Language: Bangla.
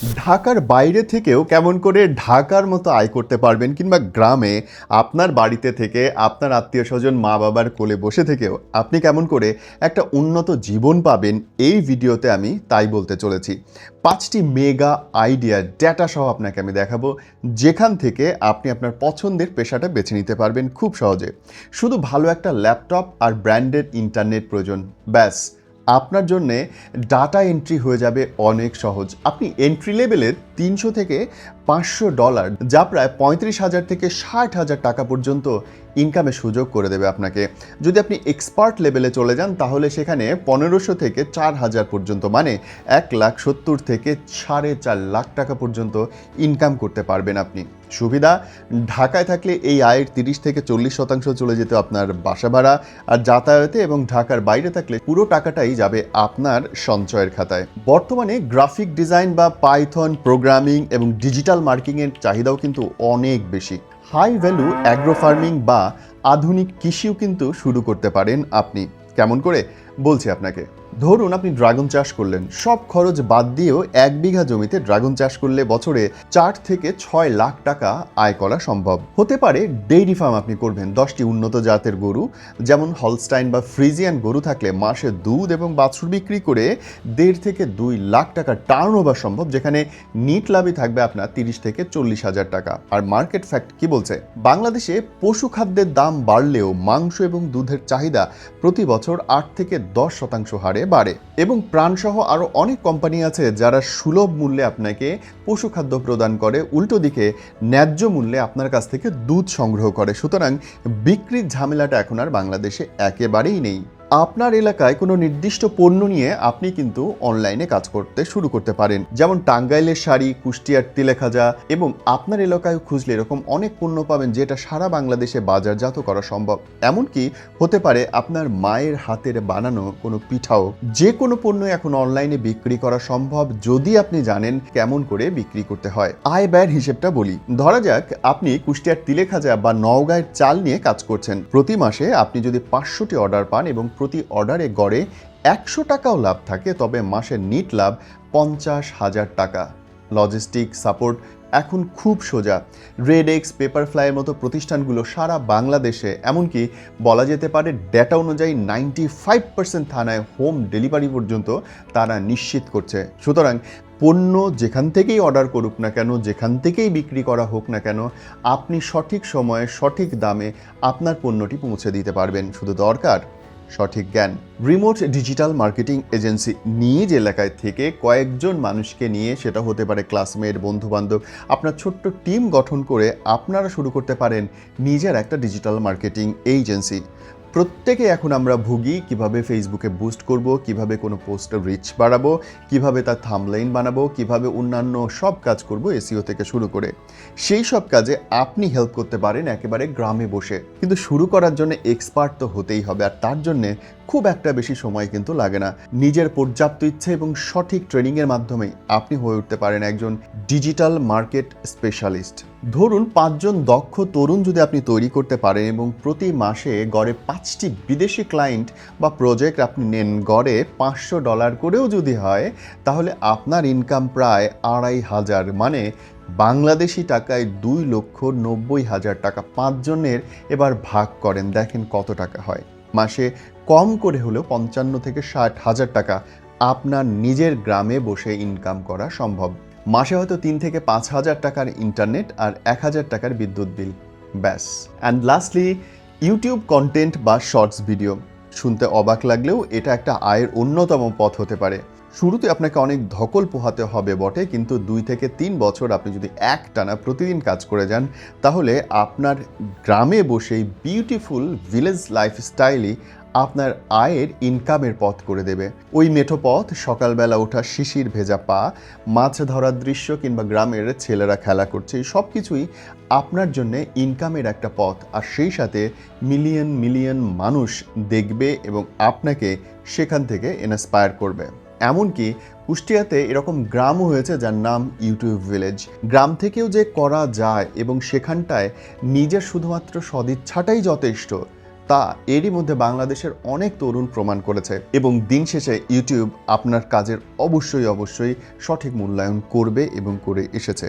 ঢাকার বাইরে থেকেও কেমন করে ঢাকার মতো আয় করতে পারবেন, কিংবা গ্রামে আপনার বাড়িতে থেকে আপনার আত্মীয়স্বজন মা বাবার কোলে বসে থেকেও আপনি কেমন করে একটা উন্নত জীবন পাবেন, এই ভিডিওতে আমি তাই বলতে চলেছি। 5টি মেগা আইডিয়া ডেটা সহ আপনাকে আমি দেখাবো, যেখান থেকে আপনি আপনার পছন্দের পেশাটা বেছে নিতে পারবেন খুব সহজে। শুধু ভালো একটা ল্যাপটপ আর ব্র্যান্ডেড ইন্টারনেট প্রয়োজন, ব্যাস আপনার জন্যে ডাটা এন্ট্রি হয়ে যাবে অনেক সহজ। আপনি এন্ট্রি লেভেলের 300 থেকে $500, যা প্রায় 35,000 থেকে 60,000 টাকা পর্যন্ত ইনকামের সুযোগ করে দেবে আপনাকে। যদি আপনি এক্সপার্ট লেভেলে চলে যান তাহলে সেখানে 1500 থেকে 4000 পর্যন্ত, মানে 1,70,000 থেকে 4.5 লাখ টাকা পর্যন্ত ইনকাম করতে পারবেন আপনি। সুবিধা, ঢাকায় থাকলে এই আয়ের 30 থেকে 40% চলে যেত আপনার বাসা ভাড়া আর যাতায়াতে, এবং ঢাকার বাইরে থাকলে পুরো টাকাটাই যাবে আপনার সঞ্চয়ের খাতায়। বর্তমানে গ্রাফিক ডিজাইন বা পাইথন প্রোগ্রামিং এবং ডিজিটাল মার্কেটিংয়ের চাহিদাও কিন্তু অনেক বেশি। হাই ভ্যালু অ্যাগ্রো ফার্মিং বা আধুনিক কৃষিও কিন্তু শুরু করতে পারেন আপনি। কেমন করে বলছি আপনাকে। ধরুন আপনি ড্রাগন চাষ করলেন, সব খরচ বাদ দিয়েও 1 বিঘা জমিতে ড্রাগন চাষ করলে বছরে 4 থেকে 6 লাখ টাকা আয় করা সম্ভব। হতে পারে ডেইরি ফার্ম আপনি করবেন, 10টি উন্নত জাতের গরু যেমন হলস্টাইন বা ফ্রিজিয়ান গরু থাকলে মাসে দুধ এবং বাছুর বিক্রি করে 1.5 থেকে 2 লাখ টাকা টার্ন ওভার সম্ভব, যেখানে নিট লাভই থাকবে আপনার 30 থেকে 40,000 টাকা। আর মার্কেট ফ্যাক্ট কি বলছে? বাংলাদেশে পশু খাদ্যের দাম বাড়লেও মাংস এবং দুধের চাহিদা প্রতি বছর 8 থেকে 10% হারে বাড়ে, এবং প্রাণসহ আরও অনেক কোম্পানি আছে যারা সুলভ মূল্যে আপনাকে পশু খাদ্য প্রদান করে, উল্টো দিকে ন্যায্য মূল্যে আপনার কাছ থেকে দুধ সংগ্রহ করে। সুতরাং বিক্রির ঝামেলাটা এখন আর বাংলাদেশে একেবারেই নেই। আপনার এলাকায় কোনো নির্দিষ্ট পণ্য নিয়ে আপনি কিন্তু অনলাইনে কাজ করতে শুরু করতে পারেন, যেমন টাঙ্গাইলের শাড়ি, কুষ্টিয়ার তিলেখাজা, এবং আপনার এলাকায় খুঁজলে এরকম অনেক পণ্য পাবেন যেটা সারা বাংলাদেশে বাজারজাত করা সম্ভব। এমনকি হতে পারে আপনার মায়ের হাতের বানানো কোনো পিঠাও। যে কোনো পণ্য এখন অনলাইনে বিক্রি করা সম্ভব, যদি আপনি জানেন কেমন করে বিক্রি করতে হয়। আয় ব্যয়ের হিসেবটা বলি। ধরা যাক আপনি কুষ্টিয়ার তিলেখাজা বা নওগাঁয়ের চাল নিয়ে কাজ করছেন। প্রতি মাসে আপনি যদি 500টি অর্ডার পান এবং প্রতি অর্ডারে গড়ে 100 টাকাও লাভ থাকে, তবে মাসের নিট লাভ 50,000 টাকা। লজিস্টিক সাপোর্ট এখন খুব সোজা। রেডেক্স, পেপারফ্লাইয়ের মতো প্রতিষ্ঠানগুলো সারা বাংলাদেশে, এমনকি বলা যেতে পারে ডেটা অনুযায়ী 95% থানায় হোম ডেলিভারি পর্যন্ত তারা নিশ্চিত করছে। সুতরাং পণ্য যেখান থেকেই অর্ডার করুক না কেন, যেখান থেকেই বিক্রি করা হোক না কেন, আপনি সঠিক সময়ে সঠিক দামে আপনার পণ্যটি পৌঁছে দিতে পারবেন। শুধু দরকার সঠিক জ্ঞান। রিমোট ডিজিটাল মার্কেটিং এজেন্সি, নিজ এলাকায় থেকে কয়েকজন মানুষকে নিয়ে, সেটা হতে পারে ক্লাসমেট, বন্ধুবান্ধব, আপনার ছোট্ট টিম গঠন করে আপনারা শুরু করতে পারেন নিজের একটা ডিজিটাল মার্কেটিং এজেন্সি। প্রত্যেকে এখন আমরা ভুগি কিভাবে ফেসবুকে বুস্ট করব, কিভাবে কোনো পোস্টের রিচ বাড়াবো, কিভাবে তার থাম্বনেইল বানাবো, কিভাবে অন্যান্য সব কাজ করব, এসইও থেকে শুরু করে। সেই সব কাজে আপনি হেল্প করতে পারেন একেবারে গ্রামে বসে। কিন্তু শুরু করার জন্য এক্সপার্ট তো হতেই হবে, আর তার জন্যে খুব একটা বেশি সময় কিন্তু লাগে না। নিজের পর্যাপ্ত ইচ্ছে এবং সঠিক ট্রেনিংয়ের মাধ্যমেই আপনি হয়ে উঠতে পারেন একজন ডিজিটাল মার্কেট স্পেশালিস্ট। ধরুন 5 জন দক্ষ তরুণ যদি আপনি তৈরি করতে পারেন এবং প্রতি মাসে গড়ে 5টি বিদেশি ক্লায়েন্ট বা প্রজেক্ট আপনি নেন, গড়ে $500 করেও যদি হয়, তাহলে আপনার ইনকাম প্রায় 2,500, মানে বাংলাদেশি টাকায় 2,90,000 টাকা। 5 জনের এবার ভাগ করেন, দেখেন কত টাকা হয়। মাসে কম করে হলেও 55 থেকে 60,000 টাকা আপনার নিজের গ্রামে বসে ইনকাম করা সম্ভব। মাসে হয়তো 3 থেকে 5,000 টাকার ইন্টারনেট আর 1,000 টাকার বিদ্যুৎ বিল, ব্যাস। অ্যান্ড লাস্টলি, ইউটিউব কন্টেন্ট বা শর্টস ভিডিও। শুনতে অবাক লাগলেও এটা একটা আয়ের অন্যতম পথ হতে পারে। শুরুতে আপনাকে অনেক ধকল পোহাতে হবে বটে, কিন্তু 2 থেকে 3 বছর আপনি যদি একটানা প্রতিদিন কাজ করে যান, তাহলে আপনার গ্রামে বসেই বিউটিফুল ভিলেজ লাইফস্টাইলই আপনার আয়ের ইনকামের পথ করে দেবে। ওই মেঠো পথ, সকালবেলা ওঠা শিশির ভেজা পা, মাছ ধরার দৃশ্য, কিংবা গ্রামের ছেলেরা খেলা করছে, এই সব কিছুই আপনার জন্য ইনকামের একটা পথ। আর সেই সাথে মিলিয়ন মিলিয়ন মানুষ দেখবে এবং আপনাকে সেখান থেকে ইন্সপায়ার করবে। এমনকি কুষ্টিয়াতে এরকম গ্রামও হয়েছে যার নাম ইউটিউব ভিলেজ। গ্রাম থেকেও যে করা যায় এবং সেখানটায় নিজের শুধুমাত্র সদিচ্ছাটাই যথেষ্ট, তা এরই মধ্যে বাংলাদেশের অনেক তরুণ প্রমাণ করেছে এবং দিন শেষে ইউটিউব আপনার কাজের অবশ্যই সঠিক মূল্যায়ন করবে এবং করে এসেছে।